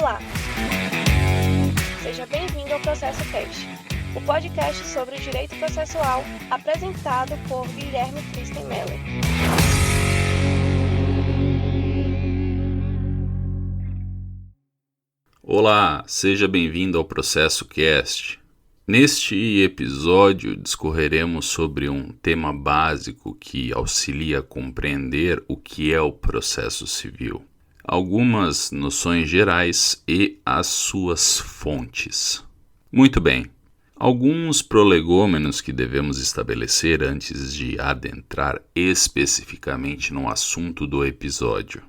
Olá! Seja bem-vindo ao Processo Cast, o podcast sobre o direito processual apresentado por Guilherme Kristen Meller. Olá, seja bem-vindo ao Processo Cast. Neste episódio discorreremos sobre um tema básico que auxilia a compreender o que é o processo civil, algumas noções gerais e as suas fontes. Muito bem, alguns prolegômenos que devemos estabelecer antes de adentrar especificamente no assunto do episódio.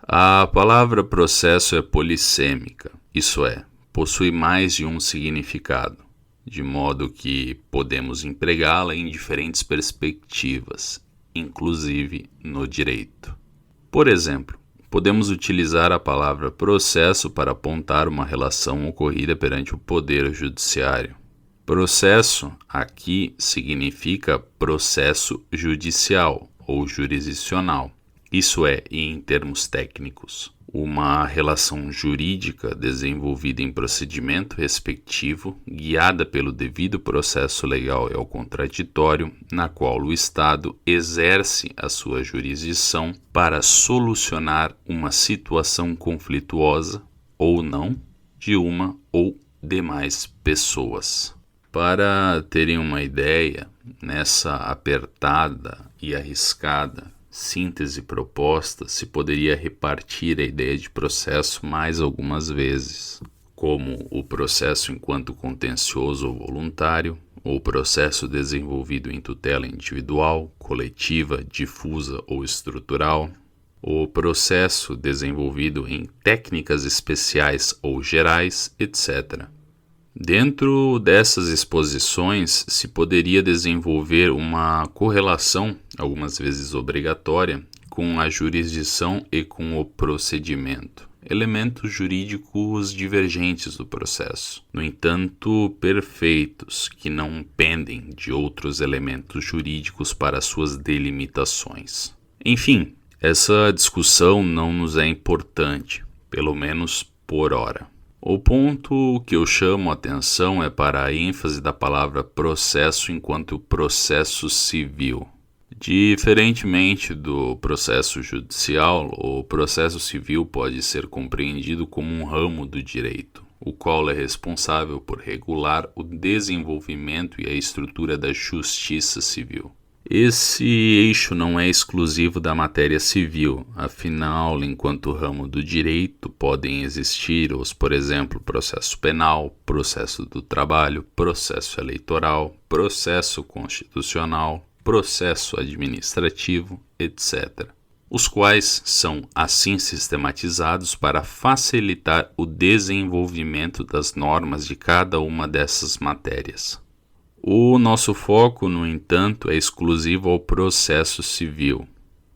A palavra processo é polissêmica, isso é, possui mais de um significado, de modo que podemos empregá-la em diferentes perspectivas, inclusive no direito. Por exemplo, podemos utilizar a palavra processo para apontar uma relação ocorrida perante o Poder Judiciário. Processo aqui significa processo judicial ou jurisdicional. Isso é, em termos técnicos, uma relação jurídica desenvolvida em procedimento respectivo, guiada pelo devido processo legal e ao contraditório, na qual o Estado exerce a sua jurisdição para solucionar uma situação conflituosa, ou não, de uma ou demais pessoas. Para terem uma ideia, nessa apertada e arriscada síntese proposta, se poderia repartir a ideia de processo mais algumas vezes, como o processo enquanto contencioso ou voluntário, ou processo desenvolvido em tutela individual, coletiva, difusa ou estrutural, o processo desenvolvido em técnicas especiais ou gerais, etc. Dentro dessas exposições, se poderia desenvolver uma correlação, algumas vezes obrigatória, com a jurisdição e com o procedimento, elementos jurídicos divergentes do processo, no entanto perfeitos, que não pendem de outros elementos jurídicos para suas delimitações. Enfim, essa discussão não nos é importante, pelo menos por hora. O ponto que eu chamo a atenção é para a ênfase da palavra processo enquanto processo civil. Diferentemente do processo judicial, o processo civil pode ser compreendido como um ramo do direito, o qual é responsável por regular o desenvolvimento e a estrutura da justiça civil. Esse eixo não é exclusivo da matéria civil, afinal, enquanto ramo do direito, podem existir por exemplo, processo penal, processo do trabalho, processo eleitoral, processo constitucional, processo administrativo, etc., os quais são assim sistematizados para facilitar o desenvolvimento das normas de cada uma dessas matérias. O nosso foco, no entanto, é exclusivo ao processo civil.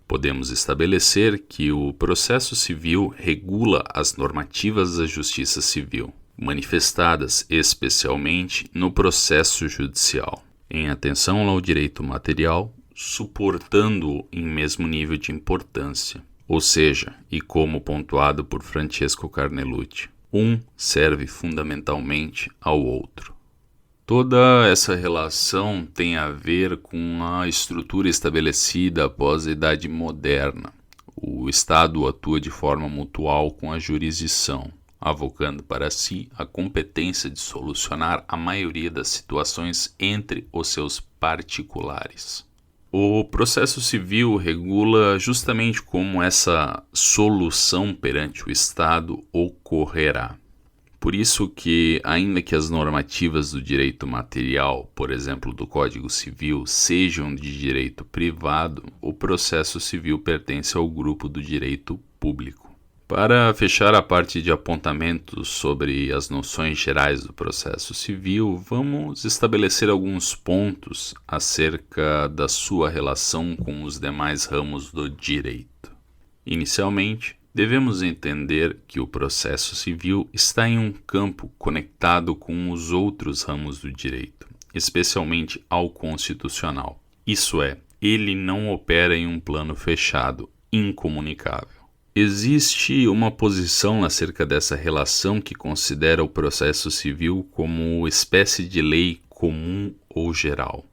Podemos estabelecer que o processo civil regula as normativas da justiça civil, manifestadas especialmente no processo judicial, em atenção ao direito material, suportando-o em mesmo nível de importância, ou seja, e como pontuado por Francesco Carnelucci, um serve fundamentalmente ao outro. Toda essa relação tem a ver com a estrutura estabelecida após a Idade Moderna. O Estado atua de forma mutual com a jurisdição, avocando para si a competência de solucionar a maioria das situações entre os seus particulares. O processo civil regula justamente como essa solução perante o Estado ocorrerá. Por isso que, ainda que as normativas do direito material, por exemplo, do Código Civil, sejam de direito privado, o processo civil pertence ao grupo do direito público. Para fechar a parte de apontamentos sobre as noções gerais do processo civil, vamos estabelecer alguns pontos acerca da sua relação com os demais ramos do direito. Inicialmente, devemos entender que o processo civil está em um campo conectado com os outros ramos do direito, especialmente ao constitucional. Isso é, ele não opera em um plano fechado, incomunicável. Existe uma posição acerca dessa relação que considera o processo civil como espécie de lei comum ou geral.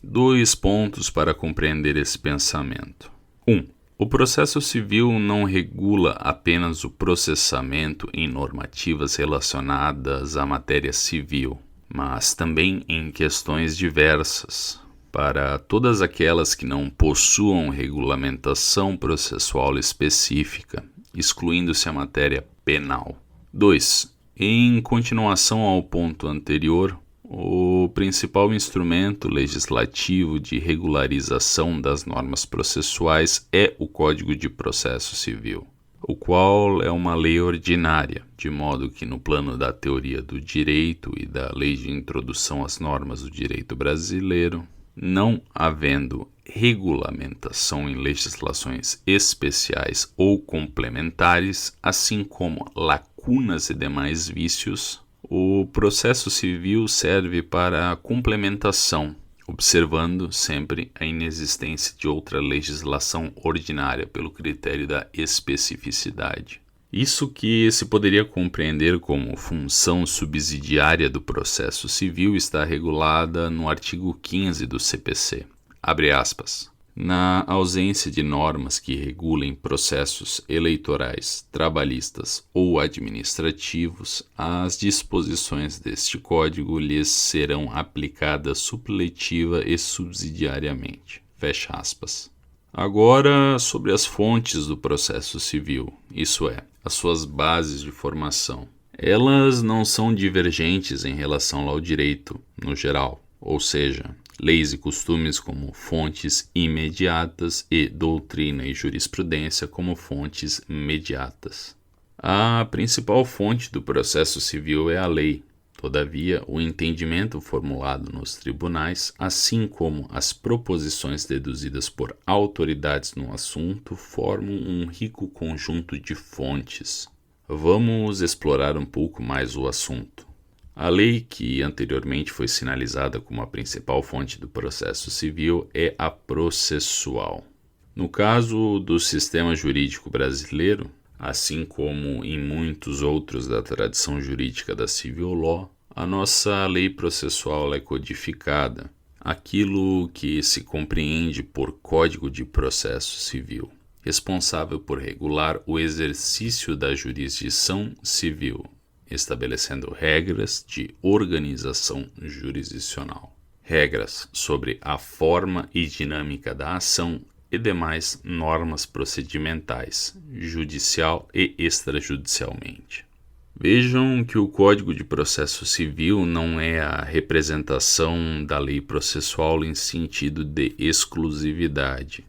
2 pontos para compreender esse pensamento. 1. O processo civil não regula apenas o processamento em normativas relacionadas à matéria civil, mas também em questões diversas, para todas aquelas que não possuam regulamentação processual específica, excluindo-se a matéria penal. 2. Em continuação ao ponto anterior, o principal instrumento legislativo de regularização das normas processuais é o Código de Processo Civil, o qual é uma lei ordinária, de modo que no plano da teoria do direito e da lei de introdução às normas do direito brasileiro, não havendo regulamentação em legislações especiais ou complementares, assim como lacunas e demais vícios, o processo civil serve para a complementação, observando sempre a inexistência de outra legislação ordinária pelo critério da especificidade. Isso que se poderia compreender como função subsidiária do processo civil está regulada no artigo 15 do CPC. Abre aspas. Na ausência de normas que regulem processos eleitorais, trabalhistas ou administrativos, as disposições deste Código lhes serão aplicadas supletiva e subsidiariamente. Fecha aspas. Agora, sobre as fontes do processo civil, isso é, as suas bases de formação. Elas não são divergentes em relação ao direito, no geral, ou seja, leis e costumes como fontes imediatas e doutrina e jurisprudência como fontes mediatas. A principal fonte do processo civil é a lei. Todavia, o entendimento formulado nos tribunais, assim como as proposições deduzidas por autoridades no assunto, formam um rico conjunto de fontes. Vamos explorar um pouco mais o assunto. A lei, que anteriormente foi sinalizada como a principal fonte do processo civil, é a processual. No caso do sistema jurídico brasileiro, assim como em muitos outros da tradição jurídica da civil law, a nossa lei processual é codificada, aquilo que se compreende por Código de Processo Civil, responsável por regular o exercício da jurisdição civil, estabelecendo regras de organização jurisdicional, regras sobre a forma e dinâmica da ação e demais normas procedimentais, judicial e extrajudicialmente. Vejam que o Código de Processo Civil não é a representação da lei processual em sentido de exclusividade.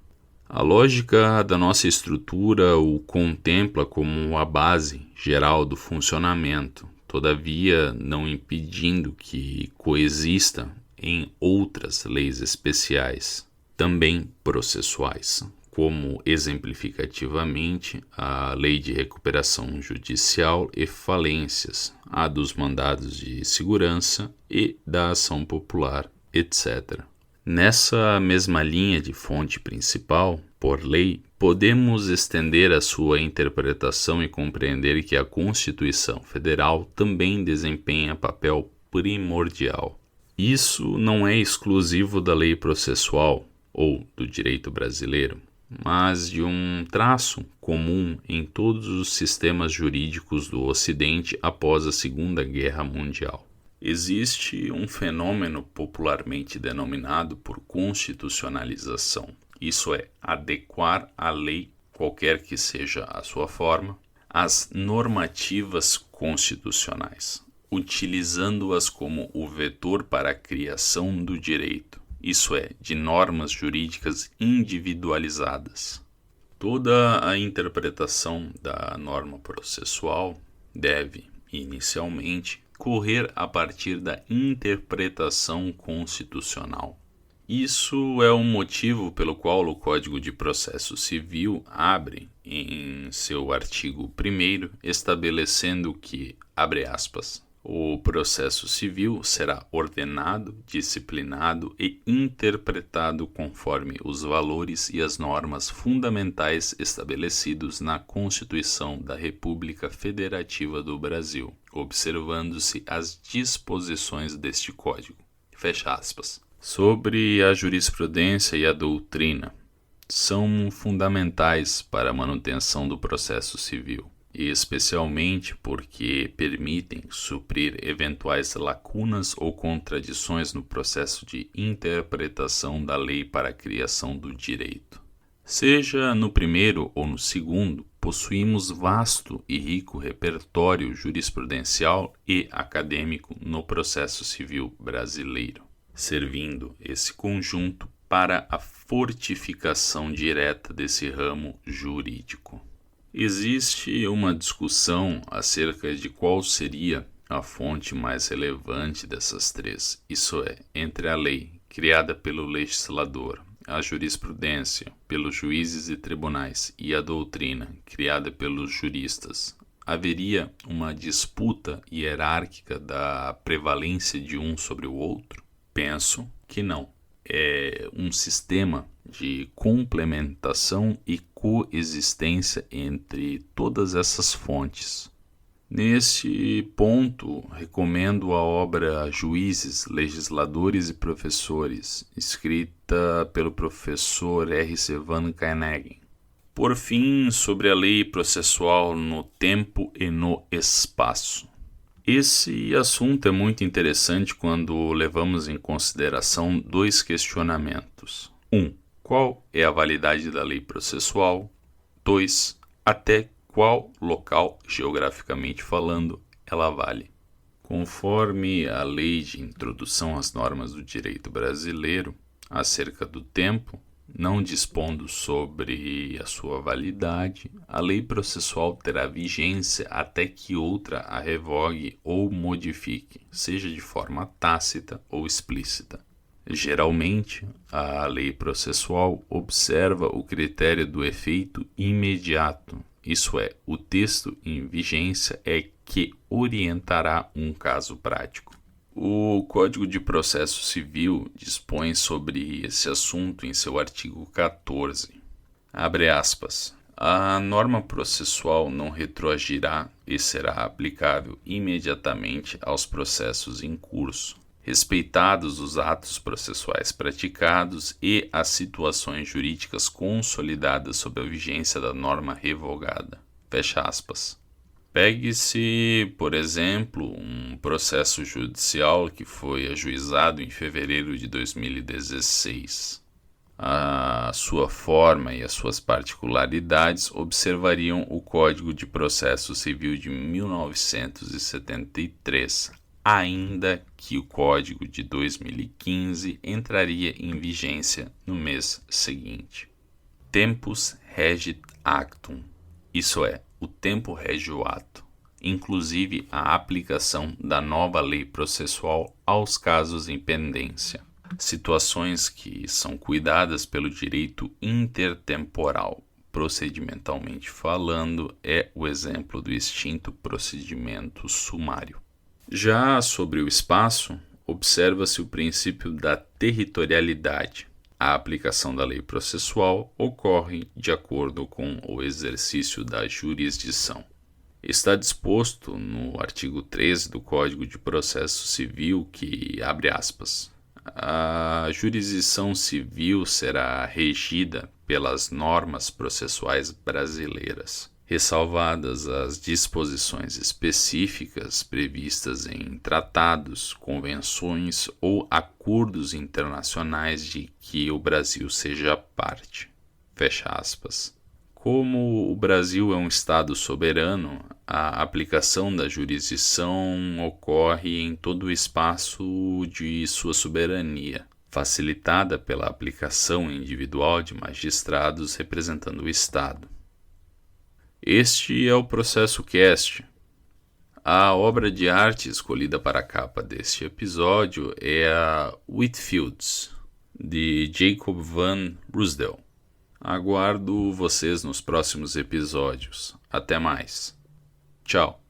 A lógica da nossa estrutura o contempla como a base geral do funcionamento, todavia não impedindo que coexista em outras leis especiais, também processuais, como exemplificativamente a Lei de Recuperação Judicial e Falências, a dos mandados de segurança e da ação popular, etc. Nessa mesma linha de fonte principal, por lei, podemos estender a sua interpretação e compreender que a Constituição Federal também desempenha papel primordial. Isso não é exclusivo da lei processual ou do direito brasileiro, mas de um traço comum em todos os sistemas jurídicos do Ocidente após a Segunda Guerra Mundial. Existe um fenômeno popularmente denominado por constitucionalização, isso é, adequar a lei, qualquer que seja a sua forma, às normativas constitucionais, utilizando-as como o vetor para a criação do direito, isso é, de normas jurídicas individualizadas. Toda a interpretação da norma processual deve, inicialmente, correr a partir da interpretação constitucional. Isso é o motivo pelo qual o Código de Processo Civil abre, em seu artigo 1º, estabelecendo que, abre aspas, O processo civil será ordenado, disciplinado e interpretado conforme os valores e as normas fundamentais estabelecidos na Constituição da República Federativa do Brasil, observando-se as disposições deste Código. Fecha aspas. Sobre a jurisprudência e a doutrina, são fundamentais para a manutenção do processo civil, e especialmente porque permitem suprir eventuais lacunas ou contradições no processo de interpretação da lei para a criação do direito. Seja no primeiro ou no segundo, possuímos vasto e rico repertório jurisprudencial e acadêmico no processo civil brasileiro, servindo esse conjunto para a fortificação direta desse ramo jurídico. Existe uma discussão acerca de qual seria a fonte mais relevante dessas três, isso é, entre a lei, criada pelo legislador, a jurisprudência, pelos juízes e tribunais, e a doutrina, criada pelos juristas. Haveria uma disputa hierárquica da prevalência de um sobre o outro? Penso que não. É um sistema de complementação e coexistência entre todas essas fontes. Nesse ponto, recomendo a obra Juízes, Legisladores e Professores, escrita pelo professor R.C. van Kyneggen. Por fim, sobre a lei processual no tempo e no espaço. Esse assunto é muito interessante quando levamos em consideração dois questionamentos. 1. Qual é a validade da lei processual? 2. Até qual local, geograficamente falando, ela vale? Conforme a Lei de Introdução às Normas do Direito Brasileiro, acerca do tempo, não dispondo sobre a sua validade, a lei processual terá vigência até que outra a revogue ou modifique, seja de forma tácita ou explícita. Geralmente, a lei processual observa o critério do efeito imediato, isso é, o texto em vigência é que orientará um caso prático. O Código de Processo Civil dispõe sobre esse assunto em seu artigo 14. Abre aspas. A norma processual não retroagirá e será aplicável imediatamente aos processos em curso, respeitados os atos processuais praticados e as situações jurídicas consolidadas sob a vigência da norma revogada. Fecha aspas. Pegue-se, por exemplo, um processo judicial que foi ajuizado em fevereiro de 2016. A sua forma e as suas particularidades observariam o Código de Processo Civil de 1973, ainda que o Código de 2015 entraria em vigência no mês seguinte. Tempus regit actum, isso é, o tempo rege o ato, inclusive a aplicação da nova lei processual aos casos em pendência, situações que são cuidadas pelo direito intertemporal. Procedimentalmente falando, é o exemplo do extinto procedimento sumário. Já sobre o espaço, observa-se o princípio da territorialidade. A aplicação da lei processual ocorre de acordo com o exercício da jurisdição. Está disposto no artigo 13 do Código de Processo Civil que, abre aspas, a jurisdição civil será regida pelas normas processuais brasileiras, ressalvadas as disposições específicas previstas em tratados, convenções ou acordos internacionais de que o Brasil seja parte. Fecha aspas. Como o Brasil é um Estado soberano, a aplicação da jurisdição ocorre em todo o espaço de sua soberania, facilitada pela aplicação individual de magistrados representando o Estado. Este é o Processo Cast. A obra de arte escolhida para a capa deste episódio é a Whitfields, de Jacob van Ruisdael. Aguardo vocês nos próximos episódios. Até mais. Tchau.